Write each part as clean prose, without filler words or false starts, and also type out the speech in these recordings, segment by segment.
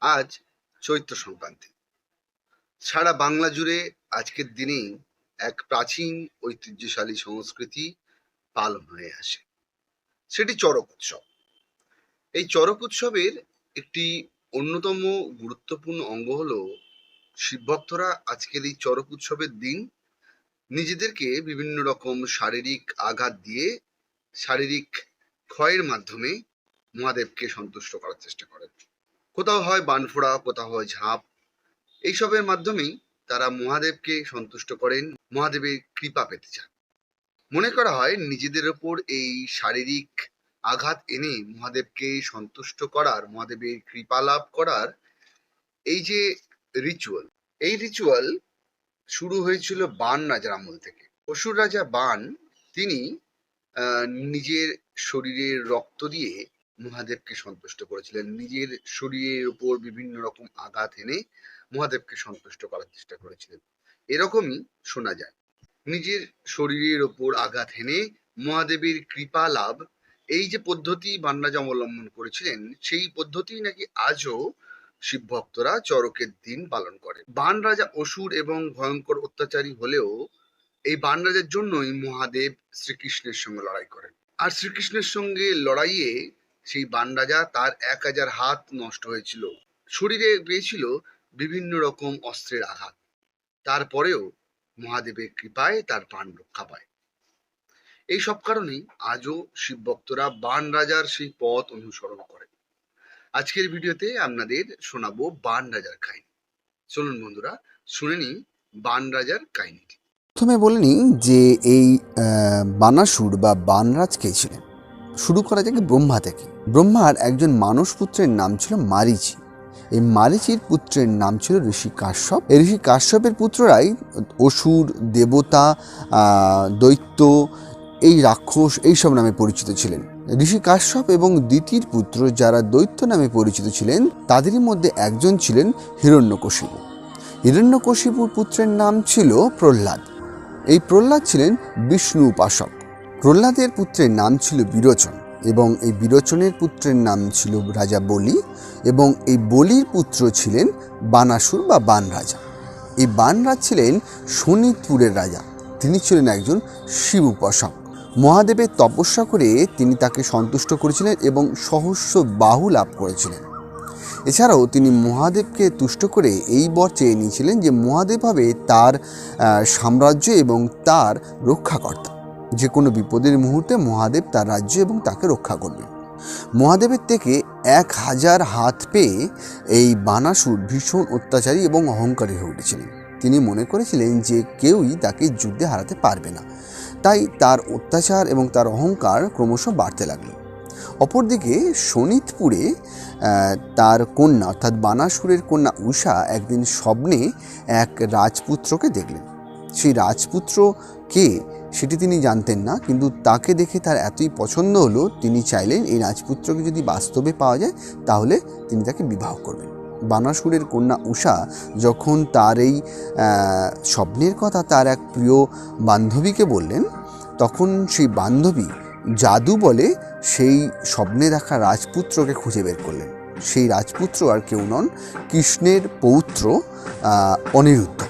আজ চৈত্র সংক্রান্তি। সারা বাংলা জুড়ে আজকের দিনেই এক প্রাচীন ঐতিহ্যশালী সংস্কৃতি পালন হয়ে আসে, সেটি চড়ক উৎসব। এই চড়ক উৎসবের একটি অন্যতম গুরুত্বপূর্ণ অঙ্গ হলো শিবভক্তরা আজকের এই চড়ক উৎসবের দিন নিজেদেরকে বিভিন্ন রকম শারীরিক আঘাত দিয়ে শারীরিক ক্ষয়ের মাধ্যমে মহাদেবকে সন্তুষ্ট করার চেষ্টা করেন। কোথাও হয় বানফোড়া, কোথাও হয় ঝাঁপ। এইসবের মাধ্যমেই তারা মহাদেবকে সন্তুষ্ট করেন, মহাদেবের কৃপা পেতে চান। মনে করা হয় নিজেদের ওপর এই শারীরিক আঘাত এনে মহাদেবকে সন্তুষ্ট করার, মহাদেবের কৃপা লাভ করার এই যে রিচুয়াল, এই রিচুয়াল শুরু হয়েছিল বান রাজার আমল থেকে। অসুর রাজা বান তিনি নিজের শরীরের রক্ত দিয়ে মহাদেবকে সন্তুষ্ট করেছিলেন। নিজের শরীরের উপর বিভিন্ন রকম আঘাত এনে মহাদেবকে সন্তুষ্ট করার চেষ্টা করেছিলেন। এরকমই শোনা যায়। নিজের শরীরের ওপর আঘাত হেনে মহাদেবের কৃপা লাভ, এই যে পদ্ধতি বান রাজা অবলম্বন করেছিলেন, সেই পদ্ধতি নাকি আজও শিব ভক্তরা চড়কের দিন পালন করে। বান রাজা অসুর এবং ভয়ঙ্কর অত্যাচারী হলেও এই বান রাজার জন্যই মহাদেব শ্রীকৃষ্ণের সঙ্গে লড়াই করেন। আর শ্রীকৃষ্ণের সঙ্গে লড়াইয়ে সেই বান রাজা তার 1000 হাত নষ্ট হয়েছিল, শরীরে পেয়েছিল বিভিন্ন রকম অস্ত্রের আঘাত। তারপরেও মহাদেবের কৃপায় তার প্রাণ রক্ষা পায়। এই সব কারণেই আজও শিব ভক্তরা বান রাজার সেই পথ অনুসরণ করে। আজকের ভিডিওতে আপনাদের শোনাবো বান রাজার কাহিনী। চলুন বন্ধুরা, শুনে নিই বান রাজার কাহিনীটি। প্রথমে বলে নিই যে এই বানাসুর বা বানরাজ কে ছিলেন। শুরু করা যাক ব্রহ্মা থেকে। ব্রহ্মার একজন মানস পুত্রের নাম ছিল মারীচি। এই মারীচির পুত্রের নাম ছিল ঋষি কাশ্যপ। এই ঋষি কাশ্যপের পুত্ররাই অসুর, দেবতা, দৈত্য, এই রাক্ষস এইসব নামে পরিচিত ছিলেন। ঋষি কাশ্যপ এবং দ্বিতীয় পুত্র যারা দৈত্য নামে পরিচিত ছিলেন, তাদেরই মধ্যে একজন ছিলেন হিরণ্যকশিপু। হিরণ্যকশিপুর পুত্রের নাম ছিল প্রহ্লাদ। এই প্রহ্লাদ ছিলেন বিষ্ণু উপাসক। প্রহ্লাদের পুত্রের নাম ছিল বিরোচন এবং এই বিরোচনের পুত্রের নাম ছিল রাজা বলি এবং এই বলির পুত্র ছিলেন বানাসুর বা বান রাজা। এই বানরাজ ছিলেন শোণিতপুরের রাজা। তিনি ছিলেন একজন শিব উপাসক। মহাদেবের তপস্যা করে তিনি তাকে সন্তুষ্ট করেছিলেন এবং সহস্র বাহু লাভ করেছিলেন। এছাড়াও তিনি মহাদেবকে তুষ্ট করে এই বর চেয়ে নিয়েছিলেন যে মহাদেব হবে তার সাম্রাজ্য এবং তার রক্ষাকর্তা। যে কোনো বিপদের মুহূর্তে মহাদেব তার রাজ্য এবং তাকে রক্ষা করবে। মহাদেবের থেকে 1000 হাত পেয়ে এই বানাসুর ভীষণ অত্যাচারী এবং অহংকারী হয়ে উঠেছিলেন। তিনি মনে করেছিলেন যে কেউই তাকে যুদ্ধে হারাতে পারবে না, তাই তার অত্যাচার এবং তার অহংকার ক্রমশ বাড়তে লাগলো। অপরদিকে শোণিতপুরে তার কন্যা অর্থাৎ বানাসুরের কন্যা উষা একদিন স্বপ্নে এক রাজপুত্রকে দেখলেন। সেই রাজপুত্র কে সেটি তিনি জানতেন না, কিন্তু তাকে দেখে তার এতই পছন্দ হলো তিনি চাইলেন এই রাজপুত্রকে যদি বাস্তবে পাওয়া যায় তাহলে তিনি তাকে বিবাহ করবেন। বানাসুরের কন্যা উষা যখন তার এই স্বপ্নের কথা তার এক প্রিয় বান্ধবীকে বললেন, তখন সেই বান্ধবী জাদু বলে সেই স্বপ্নে দেখা রাজপুত্রকে খুঁজে বের করলেন। সেই রাজপুত্র আর কেউ নন, কৃষ্ণের পৌত্র অনিরুদ্ধ।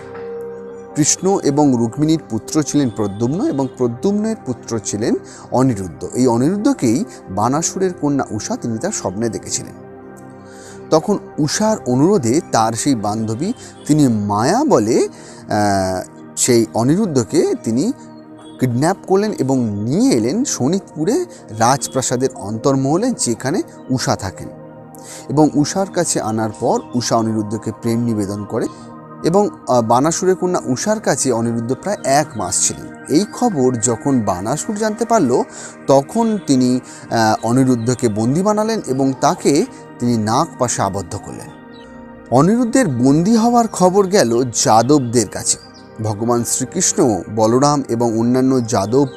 কৃষ্ণ এবং রুক্মিণীর পুত্র ছিলেন প্রদ্যুম্ন এবং প্রদ্যুম্নের পুত্র ছিলেন অনিরুদ্ধ। এই অনিরুদ্ধকেই বানাসুরের কন্যা উষা তিনি তার স্বপ্নে দেখেছিলেন। তখন উষার অনুরোধে তার সেই বান্ধবী তিনি মায়া বলে সেই অনিরুদ্ধকে তিনি কিডন্যাপ করলেন এবং নিয়ে এলেন শোণিতপুরে রাজপ্রাসাদের অন্তর্মহলে, যেখানে উষা থাকেন। এবং উষার কাছে আনার পর উষা অনিরুদ্ধকে প্রেম নিবেদন করে এবং বানাসুরের কন্যা উষার কাছে অনিরুদ্ধ প্রায় 1 মাস ছিলেন। এই খবর যখন বানাসুর জানতে পারল, তখন তিনি অনিরুদ্ধকে বন্দি বানালেন এবং তাকে তিনি নাগ পাশে আবদ্ধ করলেন। অনিরুদ্ধের বন্দি হওয়ার খবর গেল যাদবদের কাছে। ভগবান শ্রীকৃষ্ণ, বলরাম এবং অন্যান্য যাদব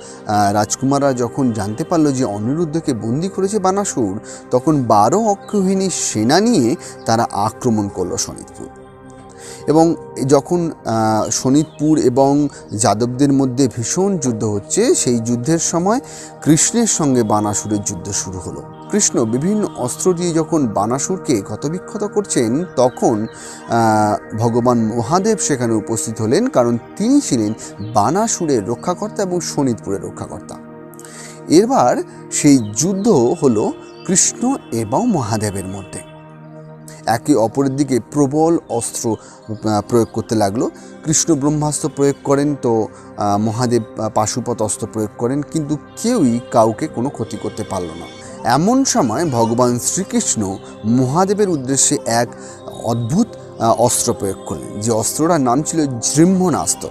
রাজকুমাররা যখন জানতে পারল যে অনিরুদ্ধকে বন্দি করেছে বানাসুর, তখন 12 অক্ষৌহিণী সেনা নিয়ে তারা আক্রমণ করল শোণিতপুর। এবং যখন শোণিতপুর এবং যাদবদের মধ্যে ভীষণ যুদ্ধ হচ্ছে, সেই যুদ্ধের সময় কৃষ্ণের সঙ্গে বানাসুরের যুদ্ধ শুরু হলো। কৃষ্ণ বিভিন্ন অস্ত্র দিয়ে যখন বানাসুরকে ক্ষতবিক্ষত করছেন, তখন ভগবান মহাদেব সেখানে উপস্থিত হলেন, কারণ তিনি ছিলেন বানাসুরের রক্ষাকর্তা এবং শোণিতপুরের রক্ষাকর্তা। এবার সেই যুদ্ধ হলো কৃষ্ণ এবং মহাদেবের মধ্যে। একে অপরের দিকে প্রবল অস্ত্র প্রয়োগ করতে লাগলো। কৃষ্ণ ব্রহ্মাস্ত্র প্রয়োগ করেন, তো মহাদেব পাশুপত অস্ত্র প্রয়োগ করেন, কিন্তু কেউই কাউকে কোনো ক্ষতি করতে পারল না। এমন সময় ভগবান শ্রীকৃষ্ণ মহাদেবের উদ্দেশ্যে এক অদ্ভুত অস্ত্র প্রয়োগ করলেন, যে অস্ত্রটার নাম ছিল জিহ্বনাস্ত্র।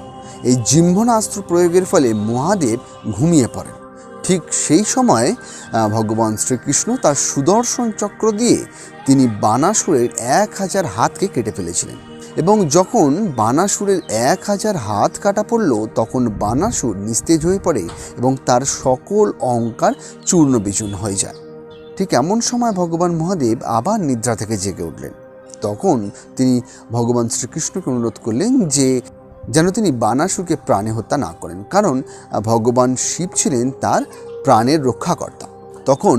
এই জিহ্বনাস্ত্র প্রয়োগের ফলে মহাদেব ঘুমিয়ে পড়েন। ঠিক সেই সময় ভগবান শ্রীকৃষ্ণ তার সুদর্শন চক্র দিয়ে তিনি বানাসুরের 1000 হাতকে কেটে ফেলেছিলেন, এবং যখন বানাসুরের 1000 হাত কাটা পড়ল, তখন বানাসুর নিস্তেজ হয়ে পড়ে এবং তার সকল অহংকার চূর্ণ বিচূর্ণ হয়ে যায়। ঠিক এমন সময় ভগবান মহাদেব আবার নিদ্রা থেকে জেগে উঠলেন। তখন তিনি ভগবান শ্রীকৃষ্ণকে অনুরোধ করলেন যে যেন তিনি বানাসুরকে প্রাণে হত্যা না করেন, কারণ ভগবান শিব ছিলেন তার প্রাণের রক্ষাকর্তা। তখন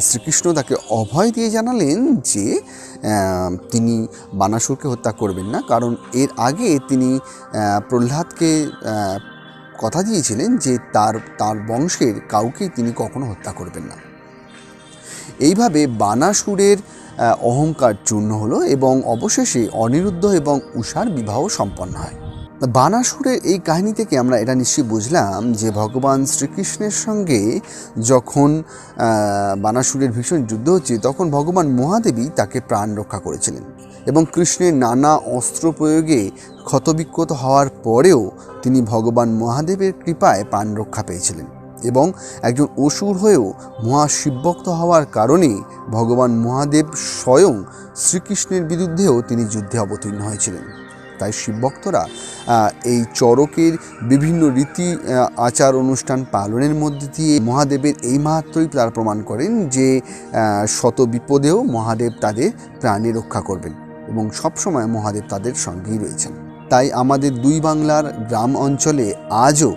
শ্রীকৃষ্ণ তাকে অভয় দিয়ে জানালেন যে তিনি বানাসুরকে হত্যা করবেন না, কারণ এর আগে তিনি প্রহ্লাদকে কথা দিয়েছিলেন যে তার বংশের কাউকে তিনি কখনো হত্যা করবেন না। এইভাবে বানাসুরের অহংকার চূর্ণ হলো এবং অবশেষে অনিরুদ্ধ এবং উষার বিবাহ সম্পন্ন হয়। বানাসুরের এই কাহিনী থেকে আমরা এটা নিশ্চয়ই বুঝলাম যে ভগবান শ্রীকৃষ্ণের সঙ্গে যখন বানাসুরের ভীষণ যুদ্ধ হচ্ছে, তখন ভগবান মহাদেবই তাকে প্রাণ রক্ষা করেছিলেন, এবং কৃষ্ণের নানা অস্ত্র প্রয়োগে ক্ষতবিক্ষত হওয়ার পরেও তিনি ভগবান মহাদেবের কৃপায় প্রাণ রক্ষা পেয়েছিলেন, এবং একজন অসুর হয়েও মহাশিবভক্ত হওয়ার কারণে ভগবান মহাদেব স্বয়ং শ্রীকৃষ্ণের বিরুদ্ধেও তিনি যুদ্ধে অবতীর্ণ হয়েছিলেন। তাই শিবভক্তরা এই চড়কের বিভিন্ন রীতি আচার অনুষ্ঠান পালনের মধ্যে দিয়ে মহাদেবের এই মাহাত্ম্যই তারা প্রমাণ করেন যে শত বিপদেও মহাদেব তাদের প্রাণে রক্ষা করবেন, এবং সবসময় মহাদেব তাদের সঙ্গেই রয়েছেন। তাই আমাদের দুই বাংলার গ্রাম অঞ্চলে আজও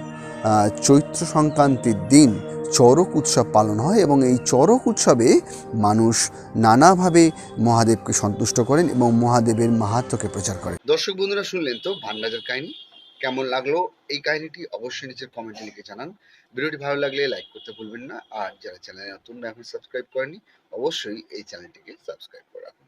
চৈত্র সংক্রান্তির দিন চড়ক উৎসব পালন হয়, এবং এই চড়ক উৎসবে মানুষ নানাভাবে মহাদেবকে সন্তুষ্ট করেন এবং মহাদেবের মাহাত্ম্যকে প্রচার করেন। দর্শক বন্ধুরা, শুনলেন তো ভান্ডারের কাহিনী। কেমন লাগলো এই কাহিনীটি অবশ্যই নিচের কমেন্টে লিখে জানান। ভিডিওটি ভালো লাগলে লাইক করতে ভুলবেন না, আর যারা চ্যানেলে নতুন এখন সাবস্ক্রাইব করেনি, অবশ্যই এই চ্যানেলটিকে সাবস্ক্রাইব করে রাখুন।